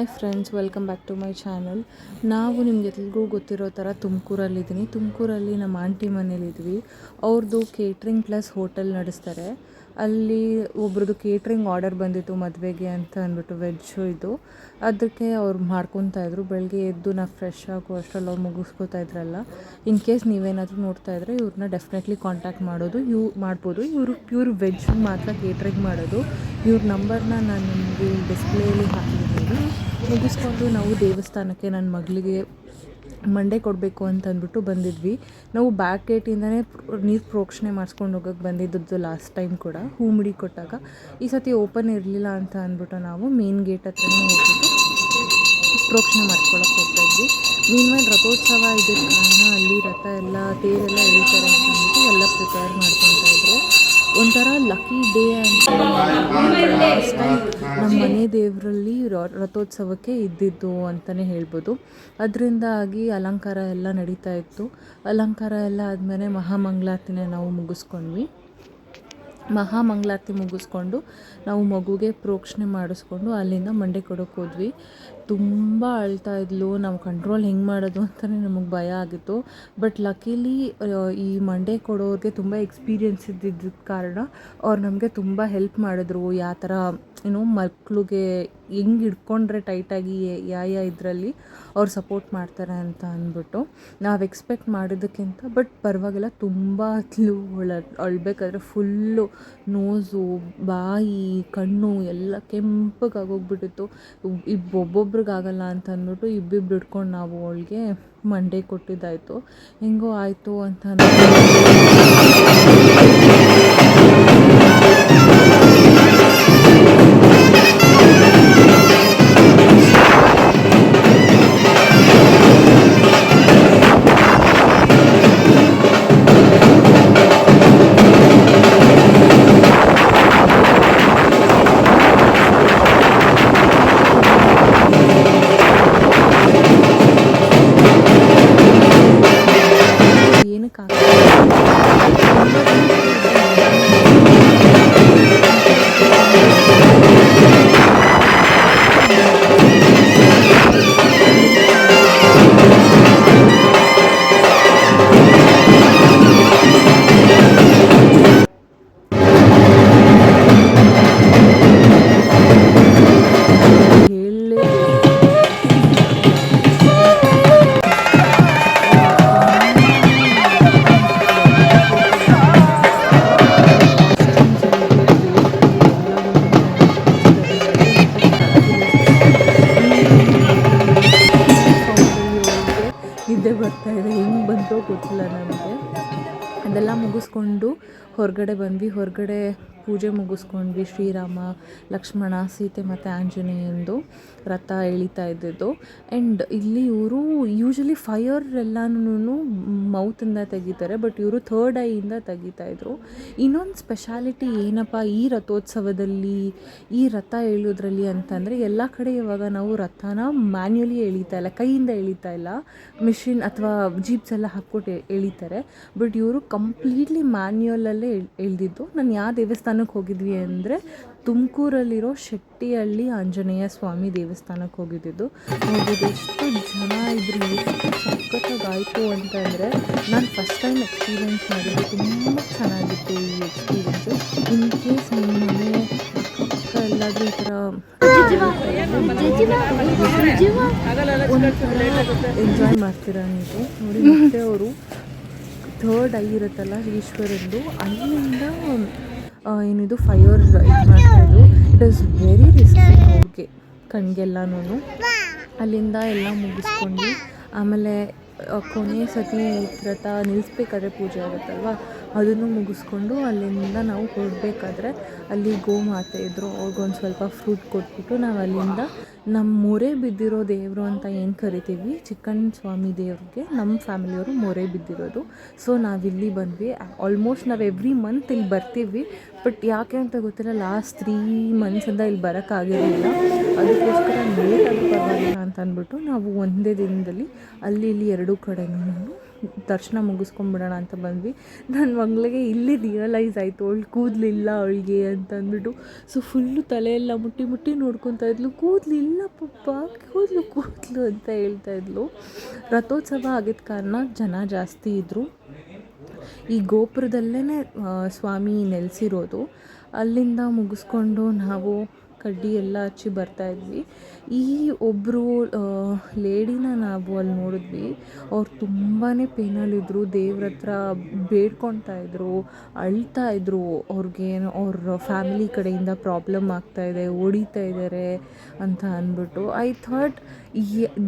Hi friends, welcome back to my channel. ನಾವು ನಿಮಗೆಲ್ರಿಗೂ ಗೊತ್ತಿರೋ ಥರ ತುಮಕೂರಲ್ಲಿದ್ದೀನಿ. ತುಮಕೂರಲ್ಲಿ ನಮ್ಮ ಆಂಟಿ ಮನೇಲಿದ್ವಿ. ಅವ್ರದ್ದು ಕೇಟ್ರಿಂಗ್ ಪ್ಲಸ್ ಹೋಟೆಲ್ ನಡೆಸ್ತಾರೆ. ಅಲ್ಲಿ ಒಬ್ರದ್ದು ಕೇಟ್ರಿಂಗ್ ಆರ್ಡರ್ ಬಂದಿತ್ತು ಮದುವೆಗೆ ಅಂತ ಅಂದ್ಬಿಟ್ಟು, ವೆಜ್ಜು ಇದು. ಅದಕ್ಕೆ ಅವ್ರು ಮಾಡ್ಕೊತಾಯಿದ್ರು. ಬೆಳಗ್ಗೆ ಎದ್ದು ನಾವು ಫ್ರೆಶ್ ಆಗೋ ಅಷ್ಟರಲ್ಲಿ ಅವ್ರು ಮುಗಿಸ್ಕೊತಾ ಇದ್ರಲ್ಲ. ಇನ್ ಕೇಸ್ ನೀವೇನಾದರೂ ನೋಡ್ತಾ ಇದ್ದರೆ ಇವ್ರನ್ನ ಡೆಫಿನೆಟ್ಲಿ ಕಾಂಟ್ಯಾಕ್ಟ್ ಮಾಡ್ಬೋದು. ಇವರು ಪ್ಯೂರ್ ವೆಜ್ ಮಾತ್ರ ಕೇಟ್ರಿಂಗ್ ಮಾಡೋದು. ಇವ್ರ ನಂಬರ್ನ ನಾನು ನಿಮಗೆ ಡಿಸ್ಪ್ಲೇಲಿ ಹಾಕಿದ್ದೀನಿ. ಮುಗಿಸ್ಕೊಂಡು ನಾವು ದೇವಸ್ಥಾನಕ್ಕೆ ನನ್ನ ಮಗಳಿಗೆ ಮಂಡೆ ಕೊಡಬೇಕು ಅಂತಂದ್ಬಿಟ್ಟು ಬಂದಿದ್ವಿ. ನಾವು ಬ್ಯಾಕ್ ಗೇಟಿಂದನೇ ನೀರು ಪ್ರೋಕ್ಷಣೆ ಮಾಡಿಸ್ಕೊಂಡು ಹೋಗೋಕ್ಕೆ ಬಂದಿದ್ದದ್ದು ಲಾಸ್ಟ್ ಟೈಮ್ ಕೂಡ, ಹೂ ಮುಡಿ ಕೊಟ್ಟಾಗ. ಈ ಸತಿ ಓಪನ್ ಇರಲಿಲ್ಲ ಅಂತ ಅಂದ್ಬಿಟ್ಟು ನಾವು ಮೇನ್ ಗೇಟ್ ಹತ್ರನೇ ಹೋಗ್ಬಿಟ್ಟು ಪ್ರೋಕ್ಷಣೆ ಮಾಡಿಸ್ಕೊಳಕ್ಕೆ ಹೋಗ್ತಾಯಿದ್ವಿ. ಮೀನ್ಮೇಲೆ ರಥೋತ್ಸವ ಇದ್ದ ಕಾರಣ ಅಲ್ಲಿ ರಥ ಎಲ್ಲ ತೇರೆಲ್ಲ ಎಳಿತಾರೆ ಅಂತ ಅಂದ್ಬಿಟ್ಟು ಎಲ್ಲ ಪ್ರಿಪೇರ್ ಮಾಡ್ಕೊತಾಯಿದ್ರು. ಒಂಥರ ಲಕ್ಕಿ ಡೇ ಅಂತ ಫಸ್ಟ್ ಟೈಮ್ ನಮ್ಮ ಮನೆ ದೇವರಲ್ಲಿ ರಥೋತ್ಸವಕ್ಕೆ ಇದ್ದಿದ್ದು ಅಂತಲೇ ಹೇಳ್ಬೋದು. ಅದರಿಂದಾಗಿ ಅಲಂಕಾರ ಎಲ್ಲ ನಡೀತಾ ಇತ್ತು. ಅಲಂಕಾರ ಎಲ್ಲ ಆದಮೇಲೆ ಮಹಾಮಂಗಳಾರತಿನ ನಾವು ಮುಗಿಸ್ಕೊಂಡ್ವಿ. ಮಹಾಮಂಗಳಾರತಿ ಮುಗಿಸ್ಕೊಂಡು ನಾವು ಮಗುಗೆ ಪ್ರೋಕ್ಷಣೆ ಮಾಡಿಸ್ಕೊಂಡು ಅಲ್ಲಿಂದ ಮಂಡೆ ಕೊಡೋಕೆ ಹೋದ್ವಿ. ತುಂಬ ಅಳ್ತಾ ಇದ್ಲು. ನಾವು ಕಂಟ್ರೋಲ್ ಹೆಂಗೆ ಮಾಡೋದು ಅಂತಲೇ ನಮಗೆ ಭಯ ಆಗಿತ್ತು. ಬಟ್ ಲಕ್ಕೀಲಿ ಈ ಮಂಡೆ ಕೊಡೋರಿಗೆ ತುಂಬ ಎಕ್ಸ್ಪೀರಿಯೆನ್ಸ್ ಇದ್ದಿದ್ದ ಕಾರಣ ಅವ್ರು ನಮಗೆ ತುಂಬ ಹೆಲ್ಪ್ ಮಾಡಿದ್ರು. ಯಾವ ಥರ ಮಕ್ಳಿಗೆ ಹೆಂಗೆ ಹಿಡ್ಕೊಂಡ್ರೆ ಟೈಟಾಗಿ ಯಾವ ಇದರಲ್ಲಿ ಅವ್ರು ಸಪೋರ್ಟ್ ಮಾಡ್ತಾರೆ ಅಂತ ಅಂದ್ಬಿಟ್ಟು ನಾವು ಎಕ್ಸ್ಪೆಕ್ಟ್ ಮಾಡಿದ್ದಕ್ಕಿಂತ. ಬಟ್ ಪರವಾಗಿಲ್ಲ, ತುಂಬ ಅಳ್ಬೇಕಾದ್ರೆ ಫುಲ್ಲು ನೋಸು, ಬಾಯಿ, ಕಣ್ಣು ಎಲ್ಲ ಕೆಂಪಗಾಗೋಗ್ಬಿಟ್ಟಿತ್ತು. ಒಬ್ಬೊಬ್ರಿಗಾಗಲ್ಲ ಅಂತ ಅಂದ್ಬಿಟ್ಟು ಇಬ್ಬಿಬ್ರು ಹಿಡ್ಕೊಂಡು ನಾವು ಅವಳಿಗೆ ಮಂಡೆ ಕೊಟ್ಟಿದ್ದಾಯಿತು. ಹೆಂಗೋ ಆಯಿತು ಅಂತ ನಿದ್ದೆ ಬರ್ತಾಯಿದೆ. ಹೆಂಗೆ ಬಂತೋ ಗೊತ್ತಿಲ್ಲ ನಮಗೆ. ಅದೆಲ್ಲ ಮುಗಿಸ್ಕೊಂಡು ಹೊರಗಡೆ ಬಂದ್ವಿ. ಹೊರಗಡೆ ಪೂಜೆ ಮುಗಿಸ್ಕೊಂಡ್ವಿ. ಶ್ರೀರಾಮ, ಲಕ್ಷ್ಮಣ, ಸೀತೆ ಮತ್ತು ಆಂಜನೇಯಂದು ರಥ ಎಳಿತಾ ಇದ್ದಿದ್ದು. ಆ್ಯಂಡ್ ಇಲ್ಲಿ ಇವರು ಯೂಶ್ವಲಿ ಫೈರ್ ಎಲ್ಲನೂ ಮೌತಿಂದ ತೆಗಿತಾರೆ, ಬಟ್ ಇವರು ಥರ್ಡ್ ಐಯಿಂದ ತೆಗಿತಾಯಿದ್ರು. ಇನ್ನೊಂದು ಸ್ಪೆಷಾಲಿಟಿ ಏನಪ್ಪ ಈ ರಥೋತ್ಸವದಲ್ಲಿ, ಈ ರಥ ಎಳೆಯೋದ್ರಲ್ಲಿ ಅಂತಂದರೆ, ಎಲ್ಲ ಕಡೆ ಇವಾಗ ನಾವು ರಥನ ಮ್ಯಾನ್ಯುಯಲಿ ಎಳಿತಾ ಇಲ್ಲ, ಕೈಯಿಂದ ಎಳಿತಾ ಇಲ್ಲ, ಮಿಷಿನ್ ಅಥವಾ ಜೀಪ್ಸ್ ಎಲ್ಲ ಹಾಕ್ಬಿಟ್ಟು ಎಳಿತಾರೆ. ಬಟ್ ಇವರು ಕಂಪ್ಲೀಟ್ಲಿ ಮ್ಯಾನ್ಯುಯಲಲ್ಲೇ ಎಳೆದಿದ್ದು. ನಾನು ಯಾವ ದೇವಸ್ಥಾನಕ್ಕೆ ಹೋಗಿದ್ವಿ ಅಂದರೆ ತುಮಕೂರಲ್ಲಿರೋ ಶೆಟ್ಟಿಹಳ್ಳಿ ಆಂಜನೇಯ ಸ್ವಾಮಿ ದೇವಸ್ಥಾನಕ್ಕೆ ಹೋಗಿದ್ದಿದ್ದು. ನೋಡ್ಬೋದು ಎಷ್ಟು ಜನ ಇದ್ರು, ಸಖತ್ತಾಗಾಯಿತು ಅಂತಂದರೆ. ನಾನು ಫಸ್ಟ್ ಟೈಮ್ ಎಕ್ಸ್ಪೀರಿಯೆನ್ಸ್ ಮಾಡಿದ್ದು, ತುಂಬ ಚೆನ್ನಾಗಿತ್ತು ಈ ಎಕ್ಸ್ಪೀರಿಯೆನ್ಸು. ಇನ್ ಕೇಸ್ ನಿಮ್ಮ ಮನೆ ಅಕ್ಕ ಎಲ್ಲಾದರೂ ಈ ಥರ ಎಂಜಾಯ್ ಮಾಡ್ತೀರಾ ನೀವು ನೋಡಿ. ಮತ್ತು ಅವರು ಥರ್ಡ್ ಐ ಇರುತ್ತಲ್ಲ ಈಶ್ವರಂದು, ಅಲ್ಲಿಂದ ಏನಿದು ಫೈರ್ ಇದು ಮಾಡ್ತಾಯಿದ್ರು. ಇಟ್ ಈಸ್ ವೆರಿ ರಿಸ್ಕಿ ಅವ್ರಿಗೆ ಕಣ್ಗೆಲ್ಲನೂ. ಅಲ್ಲಿಂದ ಎಲ್ಲ ಮುಗಿಸ್ಕೊಂಡು ಆಮೇಲೆ ಕೊನೆ ಸತಿ ರಥ ನಿಲ್ಲಿಸ್ಬೇಕಾದ್ರೆ ಪೂಜೆ ಆಗುತ್ತಲ್ವ, ಅದನ್ನು ಮುಗಿಸ್ಕೊಂಡು ಅಲ್ಲಿಂದ ನಾವು ಹೊರಡಬೇಕಾದ್ರೆ ಅಲ್ಲಿ ಗೋಮಾತೆ ಇದ್ದರು. ಅವ್ರಿಗೊಂದು ಸ್ವಲ್ಪ ಫ್ರೂಟ್ ಕೊಟ್ಬಿಟ್ಟು ನಾವು ಅಲ್ಲಿಂದ ನಮ್ಮ ಮೊರೆ ಬಿದ್ದಿರೋ ದೇವರು ಅಂತ ಏನು ಕರಿತೀವಿ, ಚಿಕ್ಕಣ್ಣ ಸ್ವಾಮಿ ದೇವ್ರಿಗೆ ನಮ್ಮ ಫ್ಯಾಮಿಲಿಯವರು ಮೊರೆ ಬಿದ್ದಿರೋದು. ಸೊ ನಾವಿಲ್ಲಿ ಬಂದ್ವಿ. ಆಲ್ಮೋಸ್ಟ್ ನಾವು ಎವ್ರಿ ಮಂತ್ ಇಲ್ಲಿ ಬರ್ತೀವಿ, ಬಟ್ ಯಾಕೆ ಅಂತ ಗೊತ್ತಿಲ್ಲ, ಲಾಸ್ಟ್ 3 ಮಂತ್ಸಿಂದ ಇಲ್ಲಿ ಬರೋಕ್ಕಾಗಿರಲಿಲ್ಲ. ಅದಕ್ಕೋಸ್ಕರ ಲೇಟ್ ಆಗಿ ಪರವಾಗಿಲ್ಲ ಅಂತ ಅಂದ್ಬಿಟ್ಟು ನಾವು ಒಂದೇ ದಿನದಲ್ಲಿ ಅಲ್ಲಿ ಇಲ್ಲಿ ಎರಡೂ ಕಡೆನೂ ದರ್ಶನ ಮುಗಿಸ್ಕೊಂಬಿಡೋಣ ಅಂತ ಬಂದ್ವಿ. ನನ್ನ ಮಗಳಿಗೆ ಇಲ್ಲಿ ರಿಯಲೈಸ್ ಆಯಿತು ಅವಳು ಕೂದಲಿಲ್ಲ ಅವಳಿಗೆ ಅಂತ ಅಂದ್ಬಿಟ್ಟು. ಸೊ ಫುಲ್ಲು ತಲೆಯೆಲ್ಲ ಮುಟ್ಟಿ ಮುಟ್ಟಿ ನೋಡ್ಕೊತಾ ಇದ್ಲು, ಕೂದಲಿಲ್ಲ ಪಪ್ಪ, ಕೂದಲು ಅಂತ ಹೇಳ್ತಾ ಇದ್ಲು. ರಥೋತ್ಸವ ಆಗಿದ್ದ ಕಾರಣ ಜನ ಜಾಸ್ತಿ ಇದ್ದರು. ಈ ಗೋಪುರದಲ್ಲೇ ಸ್ವಾಮಿ ನೆಲೆಸಿರೋದು. ಅಲ್ಲಿಂದ ಮುಗಿಸ್ಕೊಂಡು ನಾವು ಕಡ್ಡಿ ಎಲ್ಲ ಹಚ್ಚಿ ಬರ್ತಾಯಿದ್ವಿ. ಈ ಒಬ್ಬರು ಲೇಡಿನ ನಾವು ಅಲ್ಲಿ ನೋಡಿದ್ವಿ. ಅವ್ರು ತುಂಬಾ ಪೇನಲ್ಲಿದ್ದರು, ದೇವ್ರ ಹತ್ರ ಬೇಡ್ಕೊತಾ ಇದ್ರು, ಅಳ್ತಾ ಇದ್ರು. ಅವ್ರಿಗೇನು ಅವ್ರ ಫ್ಯಾಮಿಲಿ ಕಡೆಯಿಂದ ಪ್ರಾಬ್ಲಮ್ ಆಗ್ತಾಯಿದೆ, ಹೊಡಿತಾ ಇದ್ದಾರೆ ಅಂತ ಅಂದ್ಬಿಟ್ಟು. ಐ ಥಾಟ್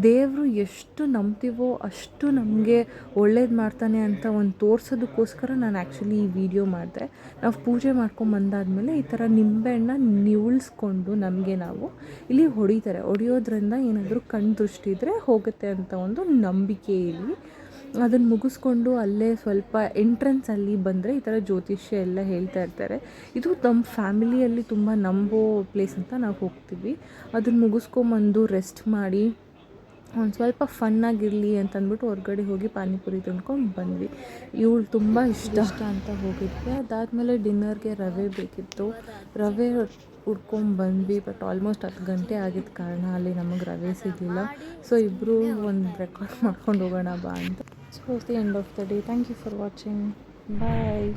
ದೇವರು ಎಷ್ಟು ನಂಬ್ತೀವೋ ಅಷ್ಟು ನಮಗೆ ಒಳ್ಳೇದು ಮಾಡ್ತಾನೆ ಅಂತ ಒಂದು ತೋರ್ಸೋದಕ್ಕೋಸ್ಕರ ನಾನು ಆ್ಯಕ್ಚುಲಿ ಈ ವಿಡಿಯೋ ಮಾಡಿದೆ. ನಾವು ಪೂಜೆ ಮಾಡ್ಕೊಂಬಂದಾದ್ಮೇಲೆ ಈ ಥರ ನಿಂಬೆಹಣ್ಣ ನಿವುಳಿಸ್ಕೊಂಡು ನಮಗೆ ನಾವು ಇಲ್ಲಿ ಹೊಡಿಯೋದ್ರಿಂದ ಏನಾದರೂ ಕಣ್ಣು ದೃಷ್ಟಿ ಇದ್ದರೆ ಹೋಗುತ್ತೆ ಅಂತ ಒಂದು ನಂಬಿಕೆ ಇಲ್ಲಿ. ಅದನ್ನು ಮುಗಿಸ್ಕೊಂಡು ಅಲ್ಲೇ ಸ್ವಲ್ಪ ಎಂಟ್ರೆನ್ಸಲ್ಲಿ ಬಂದರೆ ಈ ಥರ ಜ್ಯೋತಿಷ್ಯ ಎಲ್ಲ ಹೇಳ್ತಾ ಇರ್ತಾರೆ. ಇದು ನಮ್ಮ ಫ್ಯಾಮಿಲಿಯಲ್ಲಿ ತುಂಬ ನಂಬೋ ಪ್ಲೇಸ್ ಅಂತ ನಾವು ಹೋಗ್ತೀವಿ. ಅದನ್ನು ಮುಗಿಸ್ಕೊಂಬಂದು ರೆಸ್ಟ್ ಮಾಡಿ ಒಂದು ಸ್ವಲ್ಪ ಫನ್ನಾಗಿರಲಿ ಅಂತಂದ್ಬಿಟ್ಟು ಹೊರಗಡೆ ಹೋಗಿ ಪಾನಿಪುರಿ ತಿನ್ಕೊಂಡು ಬಂದ್ವಿ. ಇವಳು ತುಂಬ ಇಷ್ಟ ಅಂತ ಹೋಗಿದ್ವಿ. ಅದಾದಮೇಲೆ ಡಿನ್ನರ್ಗೆ ರವೆ ಬೇಕಿತ್ತು, ರವೆ ಹುಡ್ಕೊಂಬಂದ್ವಿ. ಬಟ್ ಆಲ್ಮೋಸ್ಟ್ 10 ಗಂಟೆ ಆಗಿದ್ದ ಕಾರಣ ಅಲ್ಲಿ ನಮಗೆ ರವೆ ಸಿಗಲಿಲ್ಲ. ಸೊ ಇಬ್ಬರು ಒಂದು ರೆಕಾರ್ಡ್ ಮಾಡ್ಕೊಂಡು ಹೋಗೋಣ ಬಾ ಅಂತ. So the end of the day. Thank you for watching. Bye.